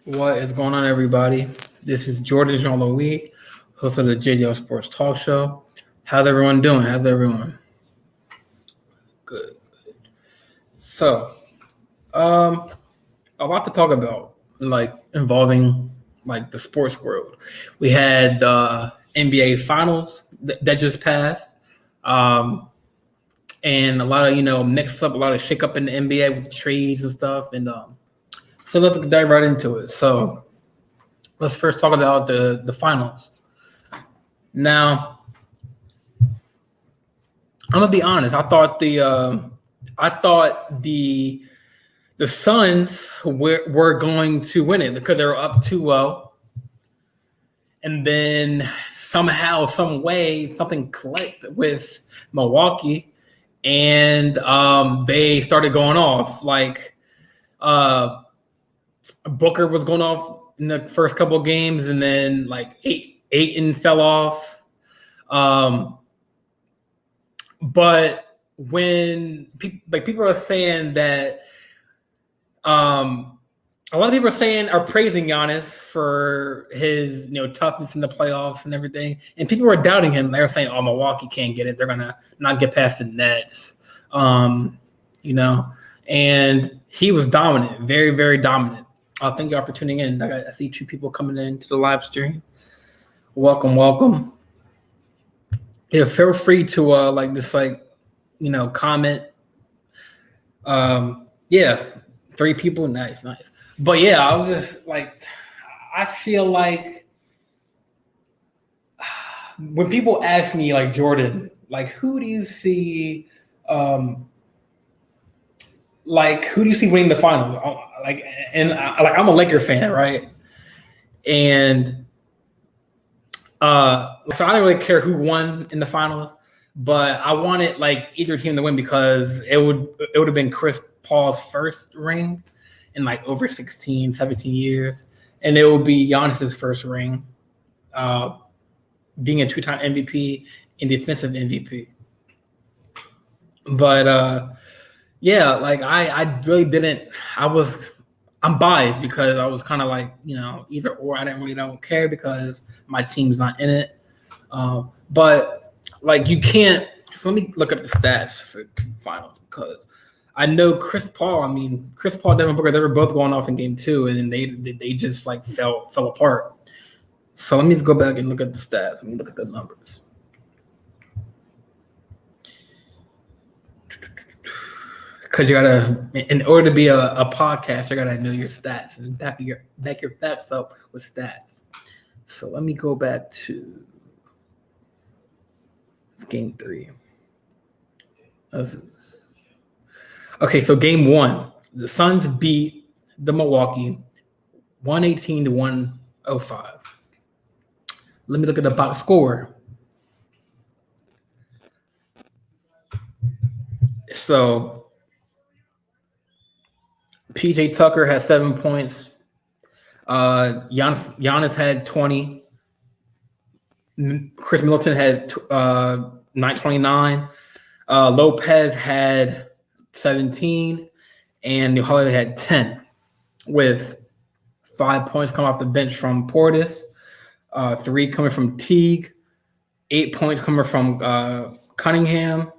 What is going on, everybody? This is Jordan Jean Louis, host of the JJL Sports Talk Show. How's everyone doing? How's everyone? Good. So, a lot to talk about, like involving like the sports world. We had the NBA Finals that just passed, um, and a lot of mix up, a lot of shake up in the NBA with trades and stuff. And so let's dive right into it. So let's first talk about the finals. Now, I'm gonna be honest. I thought the Suns were going to win it because they were up 2-0, and then somehow, some way, something clicked with Milwaukee, and they started going off. Like uh, Booker was going off in the first couple of games, and then like Ayton fell off. Um, but when people are saying that, a lot of people are praising Giannis for his toughness in the playoffs and everything, and people are doubting him. They're saying, "Oh, Milwaukee can't get it. They're gonna not get past the Nets." Um, you know, and he was dominant, very very dominant. Thank y'all for tuning in. I see two people coming into the live stream. Welcome, welcome. Yeah, feel free to comment. Yeah, three people, nice, nice. But yeah, I was just like, I feel like when people ask me, like, Jordan, like, who do you see, winning the finals? I'm a Laker fan, right? And so I don't really care who won in the finals, but I wanted like either team to win because it would have been Chris Paul's first ring in like over 16, 17 years, and it would be Giannis's first ring, being a two-time MVP and defensive MVP. But yeah, like I really didn't. I'm biased because I was kind of like, either or. I didn't really don't care because my team's not in it. But like you can't. So let me look up the stats for finals because I know Chris Paul. I mean, Chris Paul, Devin Booker, they were both going off in game two, and then they just like fell apart. So let me just go back and look at the stats. Let me look at the numbers. Because you gotta, in order to be a podcast, you gotta know your stats and back your facts up with stats. So let me go back to game three. Okay, so game one, the Suns beat the Milwaukee 118 to 105. Let me look at the box score. So PJ Tucker had 7 points. Giannis had 20. Chris Middleton had 929. Lopez had 17, and New Holiday had 10, with 5 points coming off the bench from Portis, 3 coming from Teague, 8 points coming from Cunningham,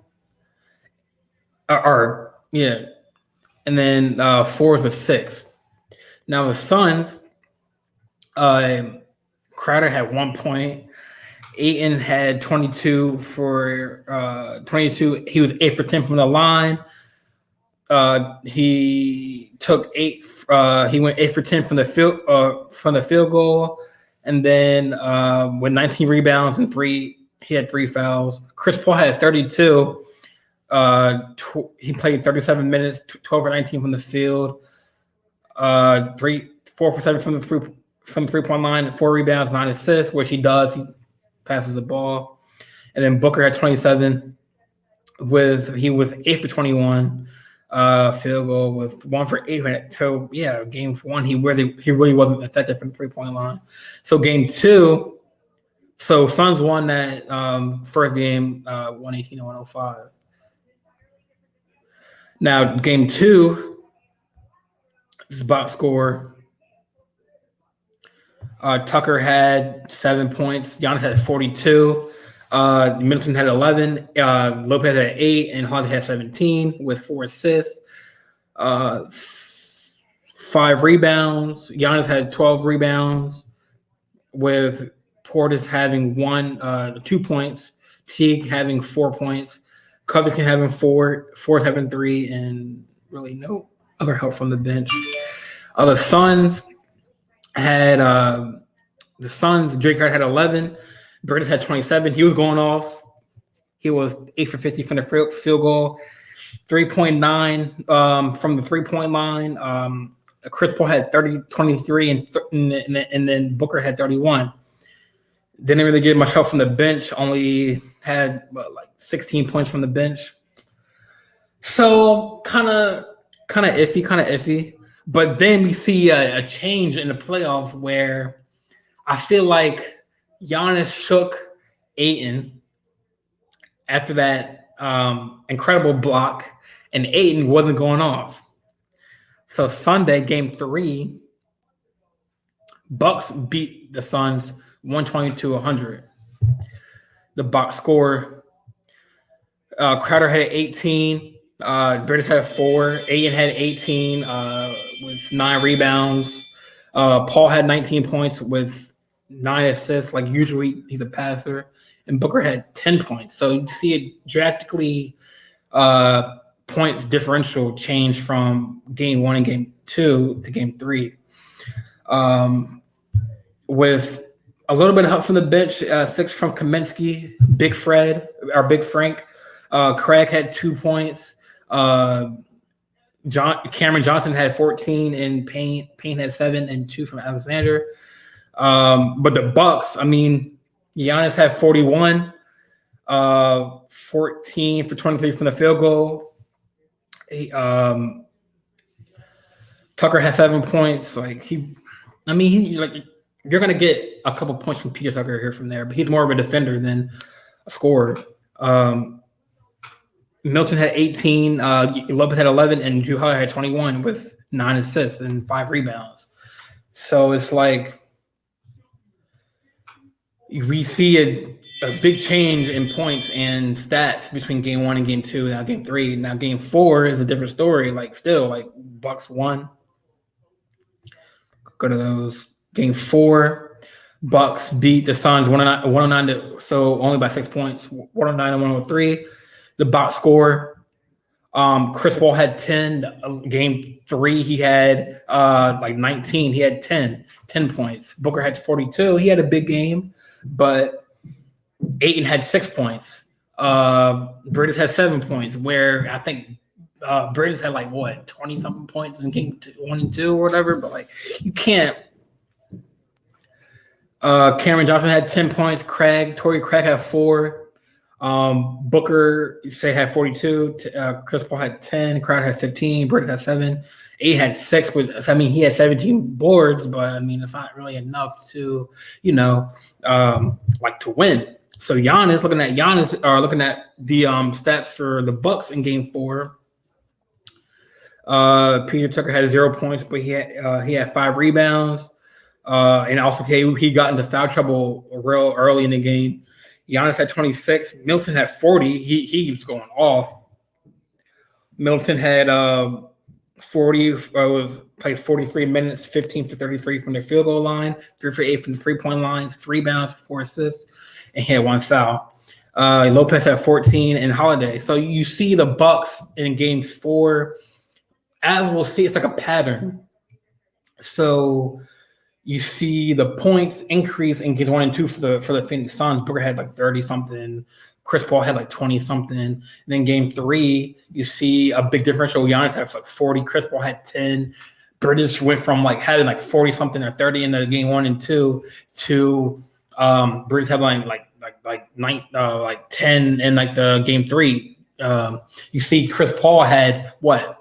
and then fourth with 6. Now the Suns, Crowder had 1 point. Ayton had 22 for 22. He was 8 for 10 from the line. He took 8. He went 8 for 10 from the field goal, and then with 19 rebounds and 3, he had 3 fouls. Chris Paul had 32. He played 37 minutes, 12 for 19 from the field. 4 for 7 from the 3-point line, 4 rebounds, 9 assists, which he does. He passes the ball. And then Booker had 27 he was 8 for 21 field goal with 1 for 8. So yeah, game 1 he really wasn't effective from the 3-point line. So game 2, so Suns won that first game 118 to 105. Now game 2, this box score. Tucker had 7 points. Giannis had 42. Middleton had 11. Lopez had 8, and Holiday had 17 with 4 assists. 5 rebounds. Giannis had 12 rebounds, with Portis having 2 points, Teague having 4 points, Covington having 4, Ford having 3, and really no other help from the bench. The Suns had Drake Hart had 11, Burtis had 27. He was going off. He was 8 for 50 from the field goal, 3.9 from the 3-point line. Chris Paul had 23, and then Booker had 31. Didn't really get much help from the bench. Only had 16 points from the bench. So kind of iffy. But then we see a change in the playoffs where I feel like Giannis shook Ayton after that incredible block, and Ayton wasn't going off. So Sunday, Game 3, Bucks beat the Suns 122-100. The box score: Crowder had 18, British had 4, Ayton had 18 with 9 rebounds. Paul had 19 points with 9 assists. Like usually, he's a passer, and Booker had 10 points. So you see it drastically points differential change from Game 1 and Game 2 to Game 3. With a little bit of help from the bench, 6 from Kaminsky, Big Fred, or Big Frank. Craig had 2 points. Cameron Johnson had 14, and Payne had 7 and 2 from Alexander. But the Bucks, Giannis had 41, 14 for 23 from the field goal. Tucker had 7 points. You're gonna get a couple points from Peter Tucker here from there, but he's more of a defender than a scorer. Milton had 18, Lopez had 11, and Drew Holiday had 21 with 9 assists and 5 rebounds. So it's like we see a big change in points and stats between Game 1 and Game 2, now Game 3. Now Game 4 is a different story. Bucks won. Go to those. Game 4, Bucks beat the Suns 109 so only by 6 points, 109 and 103. The box score: Chris Paul had 10. Game 3, he had 19. He had 10 points. Booker had 42. He had a big game, but Ayton had 6 points. Bridges had 7 points, where I think Bridges had 20-something points in Game 1 and 2 or whatever, but you can't. Cameron Johnson had 10 points. Torrey Craig had 4. Booker had 42. Chris Paul had 10. Crowder had 15. Bridges had 7. Ayton had 6. He had 17 boards, but it's not really enough to to win. So looking at the stats for the Bucks in Game 4. Peter Tucker had 0 points, but he had 5 rebounds. And also he got into foul trouble real early in the game. Giannis had 26. Milton had 40. He was going off. Milton had 40. Played 43 minutes, 15 for 33 from the field goal line, 3 for 8 from the 3-point line, 3 rebounds, 4 assists, and he had 1 foul. Lopez had 14, and Holiday. So you see the Bucks in Games 4. As we'll see, it's like a pattern. So you see the points increase in Games 1 and 2 for the Phoenix Suns. Booker had 30-something. Chris Paul had 20-something. And then Game 3, you see a big differential. Giannis had 40. Chris Paul had 10. Bridges went from having 40-something or 30 in the Game 1 and 2 to Bridges having 10 in the Game 3. You see Chris Paul had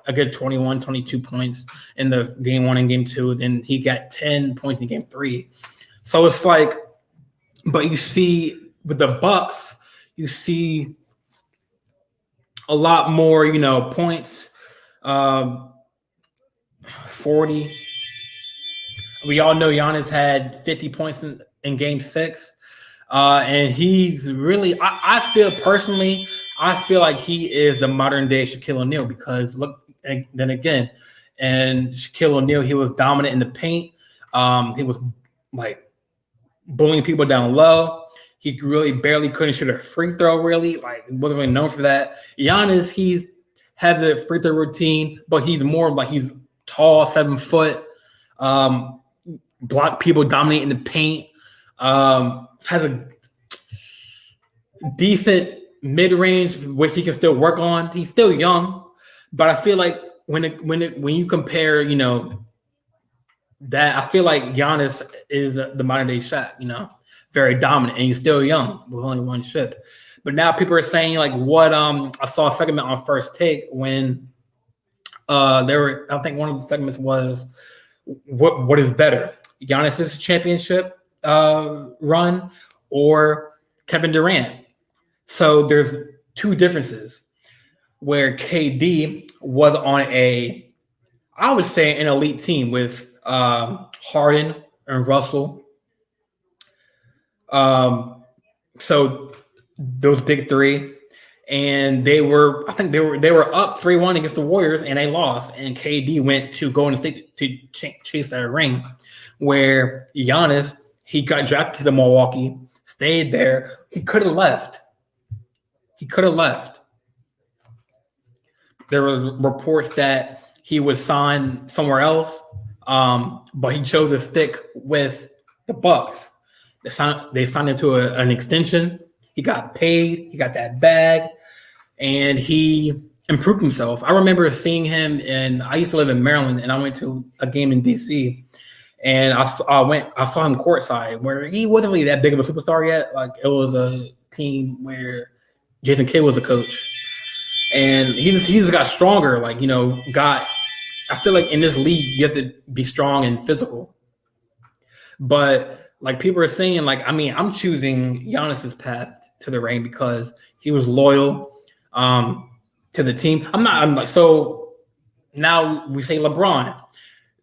a good 21, 22 points in the Game 1 and Game 2. Then he got 10 points in Game 3. So it's but you see with the Bucks, you see a lot more, points. 40. We all know Giannis had 50 points in Game 6. And he's really, I feel personally, I feel like he is the modern day Shaquille O'Neal because look, and then again, and Shaquille O'Neal, he was dominant in the paint. He was like bullying people down low. He really barely couldn't shoot a free throw. Really, like wasn't really known for that. Giannis, he's has a free throw routine, but he's more like he's tall, 7 foot. Um, Block people, dominate in the paint. Has a decent mid range, which he can still work on. He's still young, but I feel like when you compare, that I feel like Giannis is the modern day Shaq. Very dominant, and he's still young with only one ship. But now people are saying like what I saw a segment on First Take when I think one of the segments was what is better, Giannis's championship run or Kevin Durant. So there's two differences where KD was on I would say an elite team with Harden and Russell. So those big three, and I think they were up 3-1 against the Warriors, and they lost. And KD went to Golden State to chase that ring, where Giannis, he got drafted to Milwaukee, stayed there. He could have left. There was reports that he would sign somewhere else, but he chose to stick with the Bucks. They signed him to an extension. He got paid. He got that bag, and he improved himself. I remember seeing him, and I used to live in Maryland, and I went to a game in DC, and I saw him courtside, where he wasn't really that big of a superstar yet. Like it was a team where Jason Kidd was a coach, and he just got stronger. Like I feel like in this league you have to be strong and physical, but like people are saying, like I'm choosing Giannis's path to the ring because he was loyal to the team. I'm like, so now we say LeBron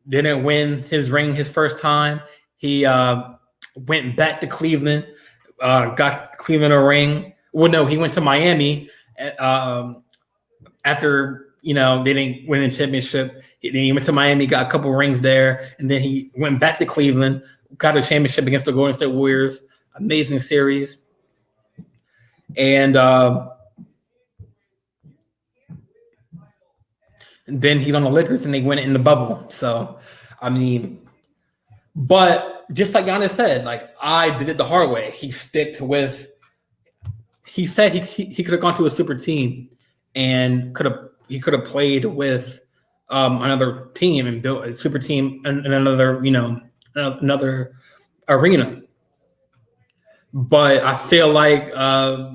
didn't win his ring his first time. He went back to Cleveland, got Cleveland a ring. Well, no, he went to Miami after they didn't win the championship. Then he went to Miami, got a couple rings there, and then he went back to Cleveland, got a championship against the Golden State Warriors. Amazing series. And then he's on the Lakers, and they win it in the bubble. So, but just like Giannis said, like I did it the hard way. He sticked with. He said he could have gone to a super team, and he could have played with another team and built a super team in another another arena. But I feel like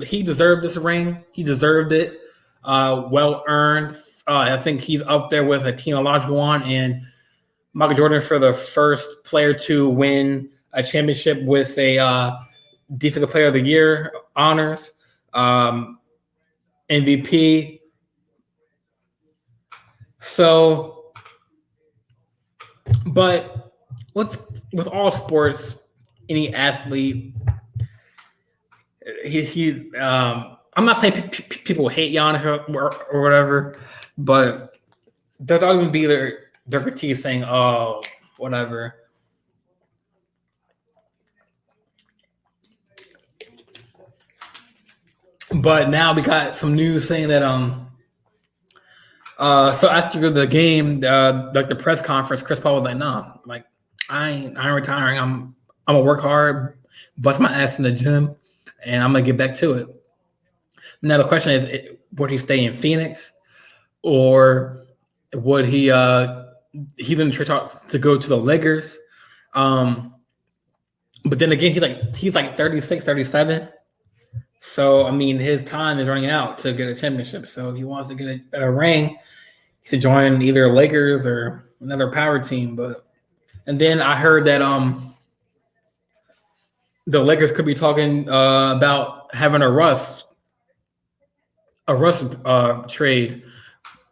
he deserved this ring. He deserved it. Well earned. I think he's up there with Hakeem Olajuwon and Michael Jordan for the first player to win a championship with a Defensive Player of the Year honors, MVP. So, but with all sports, any athlete, I'm not saying people hate Giannis or whatever, but there's always going to be their critique saying, "Oh, whatever." But now we got some news saying that so after the game, like the press conference, Chris Paul was like, "Nah, like I ain't retiring. I'm gonna work hard, bust my ass in the gym, and I'm gonna get back to it." Now the question is, would he stay in Phoenix, or would he he's in the to go to the Lakers? But then again, he's like 36, 37. So his time is running out to get a championship. So if he wants to get a ring, he should join either Lakers or another power team. And then I heard that the Lakers could be talking about having a Russ trade,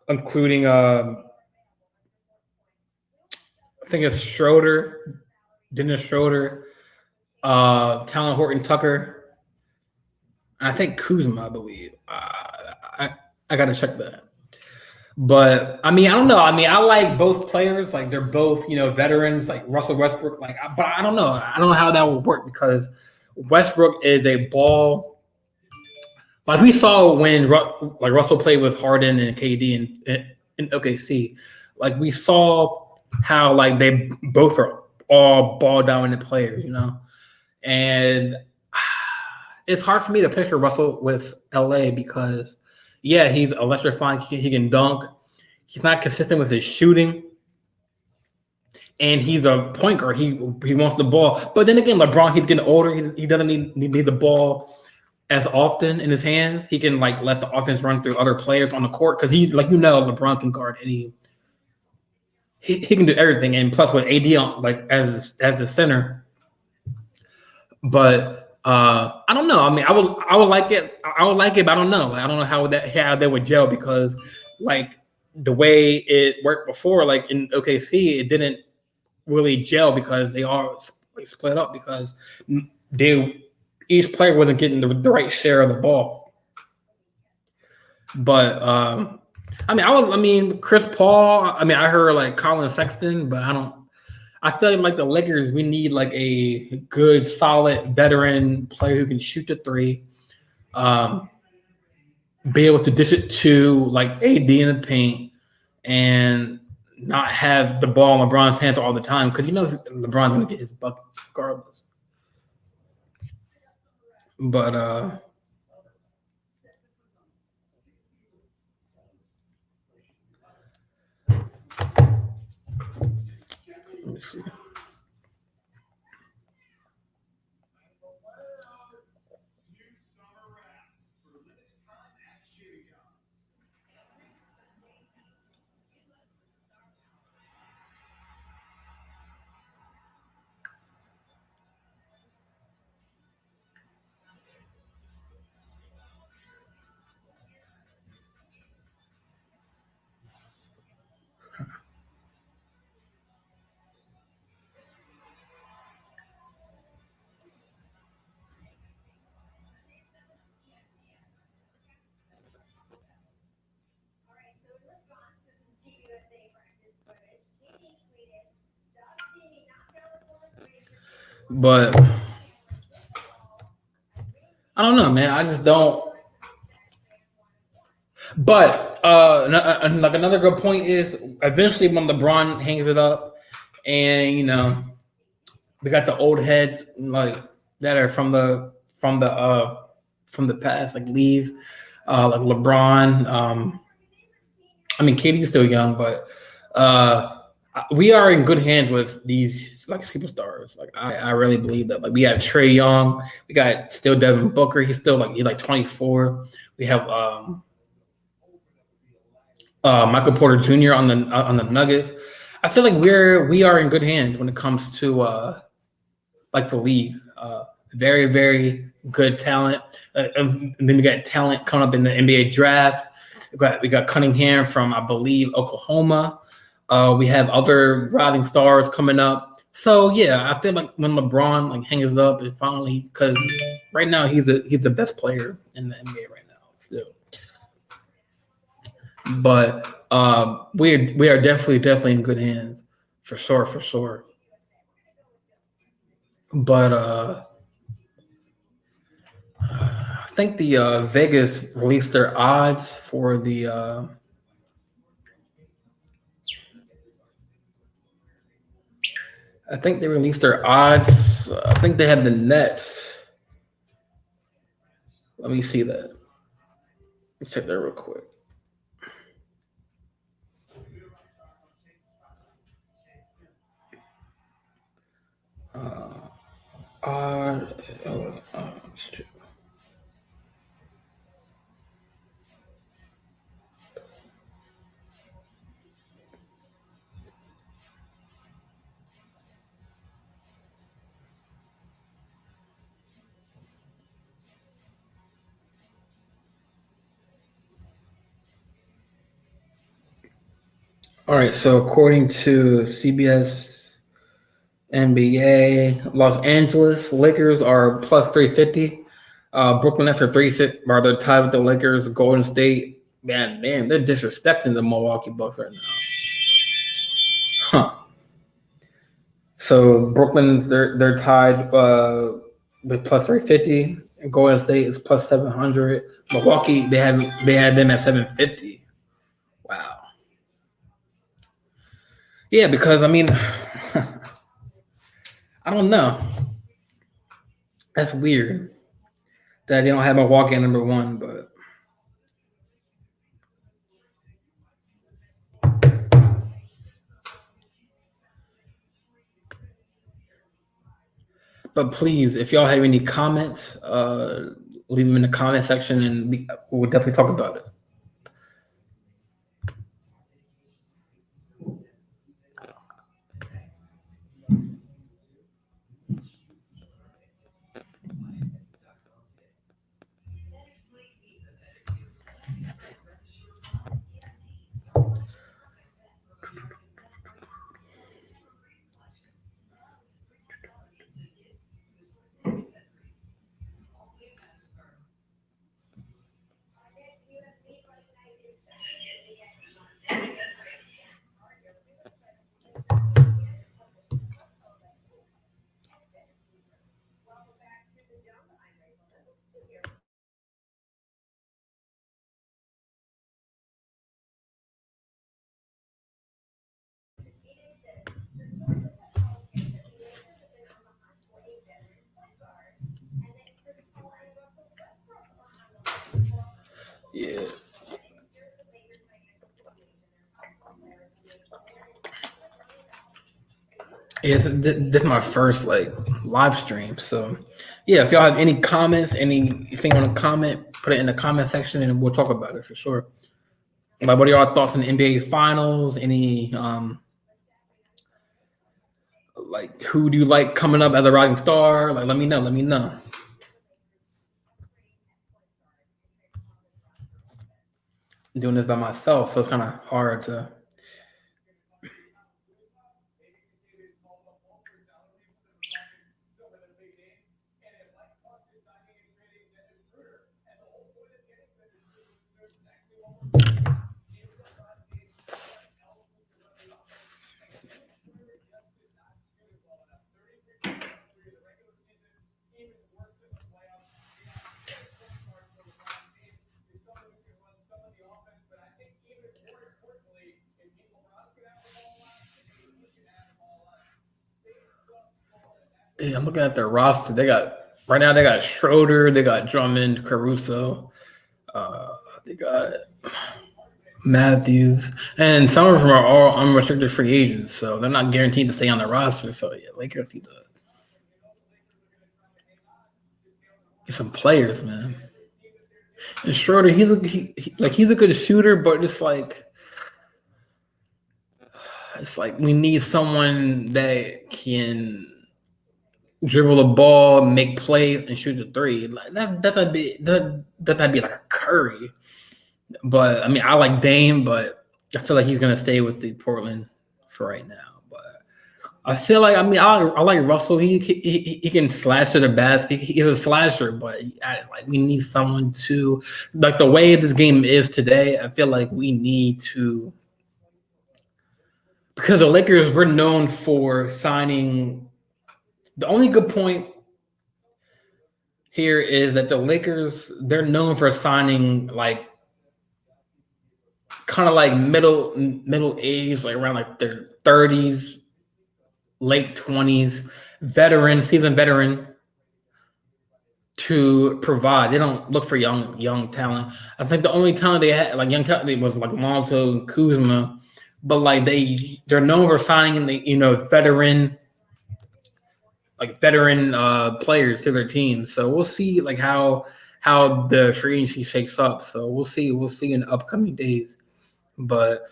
including I think it's Schroeder Dennis Schroeder, Talon Horton Tucker. I think Kuzma, I believe. I gotta check that. But I mean, I don't know. I mean, I like both players. Like they're both, veterans. Like Russell Westbrook. But I don't know. I don't know how that would work because Westbrook is a ball. Like we saw when like Russell played with Harden and KD and OKC. Like we saw how like they both are all ball dominant players. And it's hard for me to picture Russell with LA because, yeah, he's electrifying. He can dunk. He's not consistent with his shooting, and he's a point guard. He wants the ball, but then again, LeBron, he's getting older. He doesn't need the ball as often in his hands. He can like let the offense run through other players on the court because LeBron can guard any. He can do everything, and plus with AD on like as a center. But I don't know. I mean, I would like it. I would like it, but I don't know. Like, I don't know how they would gel because like the way it worked before, like in OKC, it didn't really gel because they all split up because each player wasn't getting the right share of the ball. But I mean, Chris Paul. I mean, I heard like Colin Sexton, but I don't. I feel like the Lakers, we need like a good, solid veteran player who can shoot the three, be able to dish it to like AD in the paint, and not have the ball in LeBron's hands all the time because LeBron's going to get his buckets regardless. But let me see. But I don't know, man. I just don't. But like another good point is eventually when LeBron hangs it up, and we got the old heads like that are from the past, like leave, like LeBron. I mean, KD's still young, but we are in good hands with these like superstars. Like I really believe that. Like we have Trey Young, we got still Devin Booker. He's like 24. We have Michael Porter Jr. on the Nuggets. I feel like we are in good hands when it comes to like the league. Very very good talent, and then we got talent coming up in the NBA draft. We got Cunningham from I believe Oklahoma. We have other rising stars coming up. So yeah, I feel like when LeBron like hangs up and finally, because right now he's the best player in the NBA right now still. But we are definitely in good hands for sure. But I think the Vegas released their odds for the. I think they released their odds. I think they had the Nets. Let me see that. Let's check that real quick. Uh, oh, all right. So according to CBS NBA, Los Angeles Lakers are plus 350. Brooklyn Nets are 350, or they're tied with the Lakers. Golden State, man, they're disrespecting the Milwaukee Bucks right now. Huh. So Brooklyn, they're tied with plus 350. Golden State is plus 700. Milwaukee, they had them at 750. Wow. Yeah, because I mean, I don't know. That's weird that they don't have Milwaukee at number one, but please, if y'all have any comments, leave them in the comment section, and we'll definitely talk about it. Yeah. Yeah, this is my first like live stream. So yeah, if y'all have any comments, anything on a comment, put it in the comment section and we'll talk about it for sure. Like what are y'all thoughts on the NBA finals? Any like who do you like coming up as a rising star? Like let me know, let me know. I'm doing this by myself, so it's kind of hard to. Yeah, I'm looking at their roster. They got right now. They got Schroeder. They got Drummond, Caruso. They got Matthews, and some of them are all unrestricted free agents, so they're not guaranteed to stay on the roster. So yeah, Lakers need to get some players, man. And Schroeder, he's a good shooter, but it's like we need someone that can dribble the ball, make plays, and shoot the three. Like that'd be like a Curry. But I mean, I like Dame, but I feel like he's gonna stay with the Portland for right now. But I feel like I like Russell. He can slash to the basket. He's a slasher, but like we need someone to like the way this game is today. I feel like we need to because the Lakers we're known for signing. The only good point here is that the Lakers they're known for signing like kind of like middle age, like around like their 30s, late 20s, seasoned veteran to provide. They don't look for young talent. I think the only talent they had, like young talent, was like Lonzo and Kuzma, but like they're known for signing the veteran players to their team. So we'll see like how the free agency shakes up. So we'll see in the upcoming days. But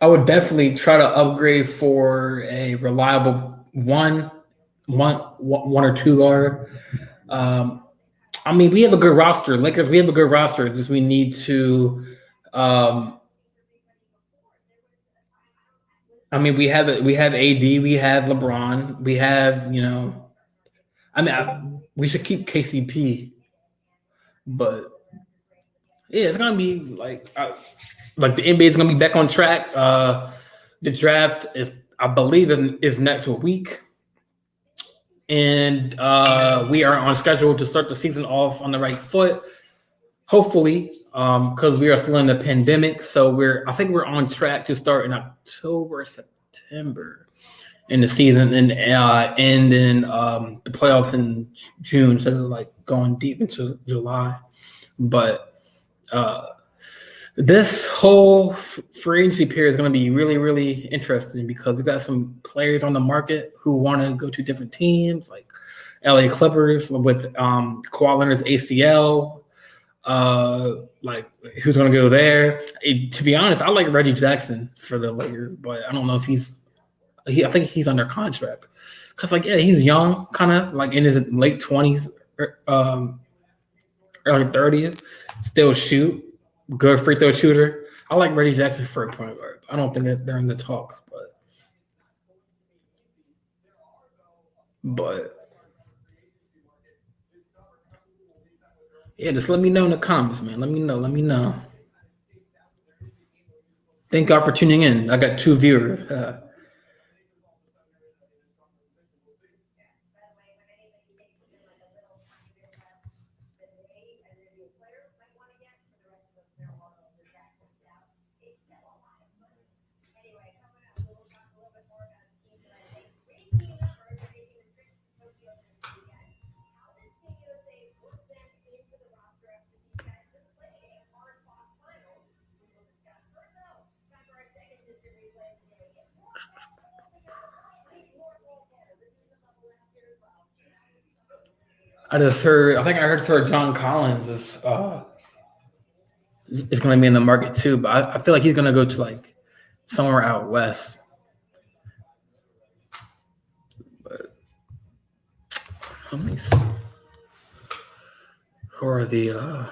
I would definitely try to upgrade for a reliable one or two guard. Um, I mean, we have a good roster. Lakers, we have a good roster. Just we need to. Um, I mean, we have AD, we have LeBron, we have I mean, we should keep KCP, but yeah, it's gonna be like the NBA is gonna be back on track. The draft is, I believe, is next week, and we are on schedule to start the season off on the right foot. Hopefully, because we are still in the pandemic, so I think we're on track to start in October, September in the season, and then the playoffs in June instead of like going deep into July. But uh, this whole free agency period is going to be really, really interesting because we got some players on the market who want to go to different teams, like LA Clippers with Kawhi Leonard's ACL. Like who's going to go there? To be honest, I like Reggie Jackson for the Lakers, but I don't know if I think he's under contract because, like, yeah, he's young, kind of like in his late 20s, early 30s, still shoot, good free throw shooter. I like Reggie Jackson for a point guard. I don't think that they're in the talks, but yeah, just let me know in the comments, man. Let me know. Let me know. Thank God for tuning in. I got 2 viewers. I just heard. I think I heard Sir John Collins is going to be in the market too, but I feel like he's going to go to like somewhere out west. But let me see. Who are the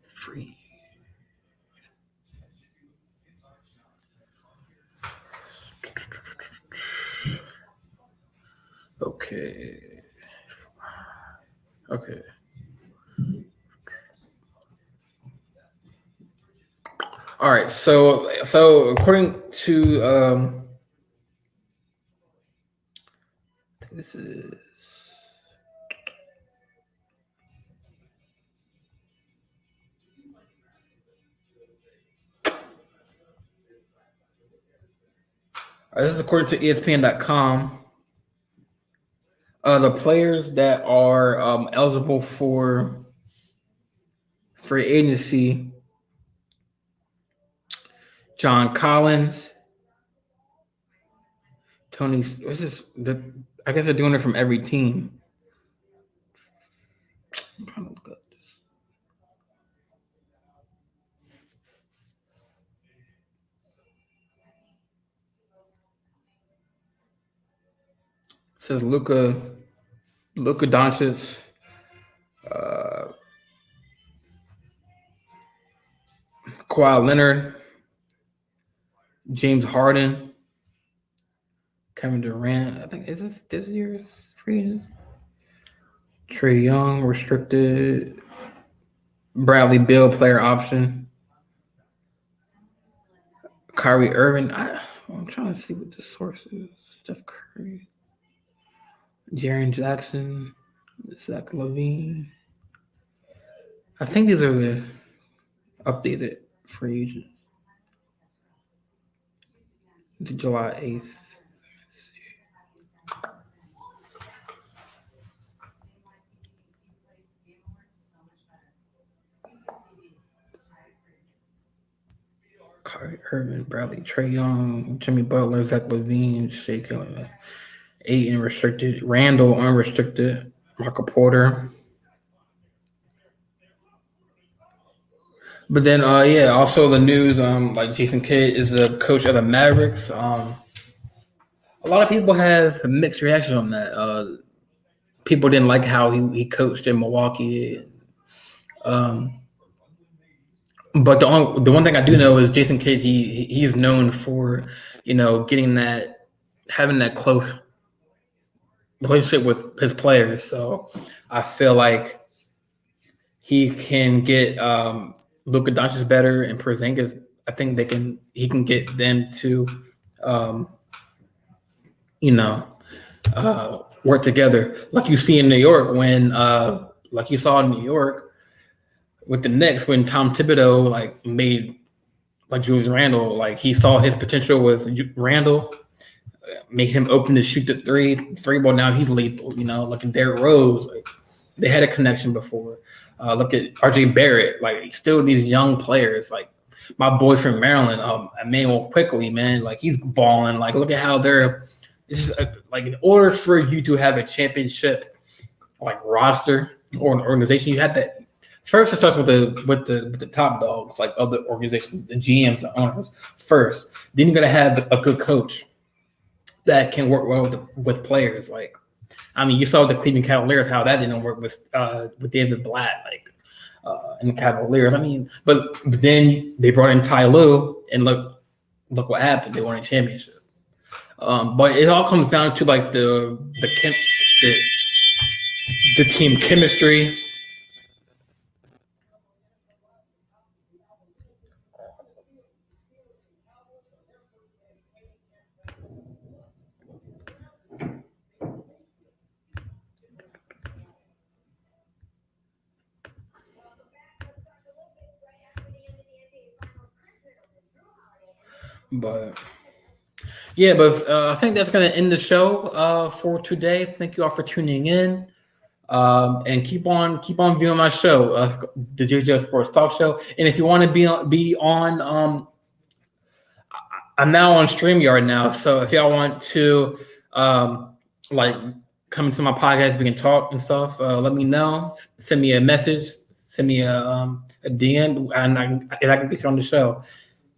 free? Okay. Okay. All right. So according to this is this is according to ESPN.com. The players that are eligible for free agency: John Collins, Tony. What's this? I guess they're doing it from every team. I'm trying to look up this. It says Luka Doncic, uh, Kawhi Leonard, James Harden, Kevin Durant. I think is this year's free agent? Trae Young restricted. Bradley Beal player option. Kyrie Irving. I'm trying to see what the source is. Steph Curry. Jaren Jackson. Zach Levine. I think these are the updated free agents. The July 8th. Kyrie Irving, Bradley, Trae Young, Jimmy Butler, Zach Levine, Shea Gillen, Ayton restricted, Randall unrestricted, Michael Porter, But then, yeah, also the news, like Jason Kidd is the coach of the Mavericks. A lot of people have a mixed reaction on that. People didn't like how he coached in Milwaukee. Um, but the one thing I do know is Jason Kidd. He's known for getting that having that close relationship with his players. So I feel like he can get Luka Doncic better and Porzingis. I think he can get them to um, you know work together like you see in New York when like you saw in New York with the Knicks when Tom Thibodeau like made like Julius Randle, like he saw his potential with Randle, made him open to shoot the three ball. Now he's lethal. Look at Derrick Rose. Like, they had a connection before. Look at RJ Barrett. Like still these young players. Like my boy from Maryland, Emmanuel Quickly, man. Like he's balling. Like look at how they're. It's just like in order for you to have a championship like roster or an organization, you have that. First, it starts with the top dogs, like other organizations, the GMs, the owners. First, then you're gonna have a good coach that can work well with players. Like, I mean, you saw the Cleveland Cavaliers how that didn't work with David Blatt, like, and the Cavaliers. I mean, but then they brought in Ty Lue, and look what happened. They won a championship. But it all comes down to like the team chemistry. But yeah, but I think that's going to end the show for today. Thank you all for tuning in, and keep on viewing my show, the JJL Sports Talk Show. And if you want to be on, I'm now on StreamYard now. So if y'all want to like come into my podcast, we can talk and stuff. Let me know. Send me a message. Send me a DM, and I can get you on the show.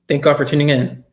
Thank y'all for tuning in.